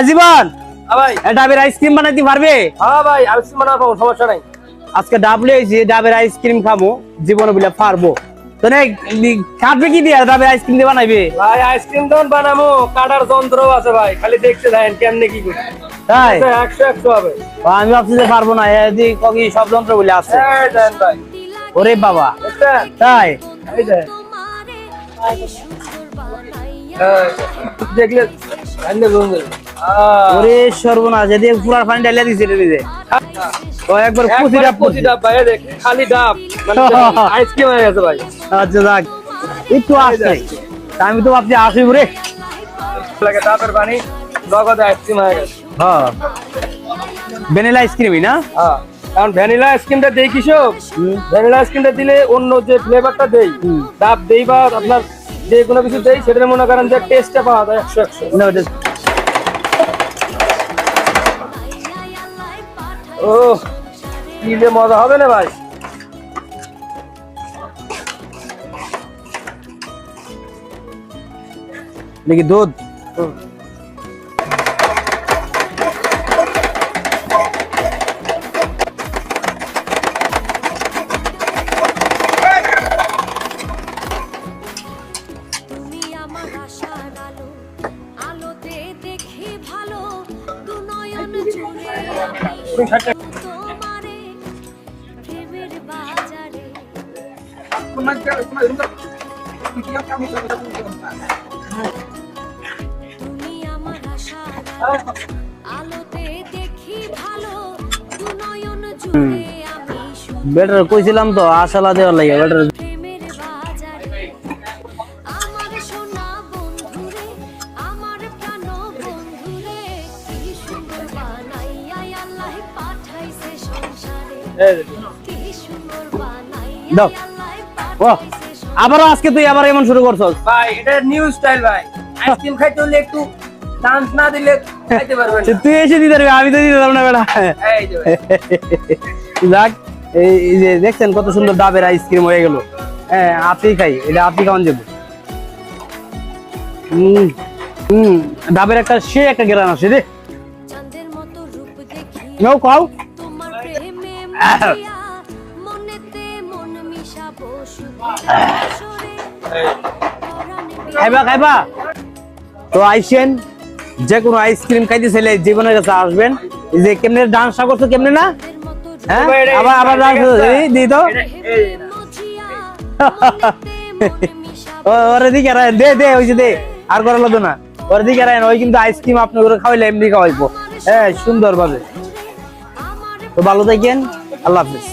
জীবন ভাই ডাবের আইসক্রিম বানাইতে পারবে? হ্যাঁ ভাই আইসক্রিম বানাবো, সমস্যা নাই। আজকে ডাবলে এসে ডাবের আইসক্রিম খাবো, জীবনে বলে পারবো তো না। কাটবে কি দিয়ে ডাবের আইসক্রিম দিয়ে বানাইবে? ভাই আইসক্রিম যখন বানাবো কাটার যন্ত্র আছে ভাই, খালি দেখতে দেন কেমনে কি করি। তাই 100 হবে। আমি ভাবছি যে পারবো না, সব যন্ত্র বলে আছে। এই দেন ভাই, ওরে বাবা, দেখছেন? তাই এই দেন, দেখলে আনলে বন্ধু। ওরে সর্বনাশ, এদিকে পুরার পানি ঢালিয়া দিছে রে নিজে। ও একবার কুচি ডাব কুচি ডাব ভাই, দেখ খালি ডাব মানে আইসক্রিম হয়ে গেছে ভাই। আচ্ছা যাক, একটু আসছে। আমি তো ভাবছি আসিব রে। লাগে ডাবের পানি নগদে আইসক্রিম হয়ে গেছে। হ্যাঁ, ভ্যানিলা আইসক্রিমই না? হ্যাঁ, কারণ ভ্যানিলা আইসক্রিমটা দেই কিসব, ভ্যানিলা আইসক্রিমটা দিলে অন্য যে ফ্লেভারটা দেই, ডাব দেই বা আপনার যে কোনো কিছু দেই, সেটা মনে করেন যে টেস্টটা পাওয়া যায় 100। না, ওটা ও কি যে মজা হবে না ভাই। দেখি দুধ। বেটার কইছিলাম তো আশালা দেওয়ার লাগে বেটার। দাও ও, আবারও আজকে তুই আবার এমন শুরু করছস ভাই, এটা নিউ স্টাইল ভাই। আইসক্রিম খাইতে হলে একটু ডান্স না দিলে খাইতে পারবেন না। তুই এসে দিতে পারবি, আমি তো দিতে পারবো না বেটা। এই যে ভাই, যাক, এই যে দেখছেন কত সুন্দর ডাবের আইসক্রিম হয়ে গেল। হ্যাঁ, আপনি খাই, এটা আপনি খাওয়ান যাবো। ডাবের একটা সে একটা গ্রান আছে রে। নাও খাও। খাইবা খাইবা তো আইসেন, যে কোনো আইসক্রিম খাইতে চাইলে জীবনের কাছে আসবেন। এই যে কেমনে ডান্সটা করছো কেমনে না, হ্যাঁ আবার আবার ডান্স দিই তো। ওর দিকে দে দে, ওই যে দে, আর করা লাগতো না। ওর দিকে রাখেন, ওই কিন্তু আইসক্রিম আপনি করে খাওয়াইলে এমনি খাওয়াইবো, হ্যাঁ সুন্দর ভাবে। তো ভালো থাকেন, আল্লাহ হাফেজ।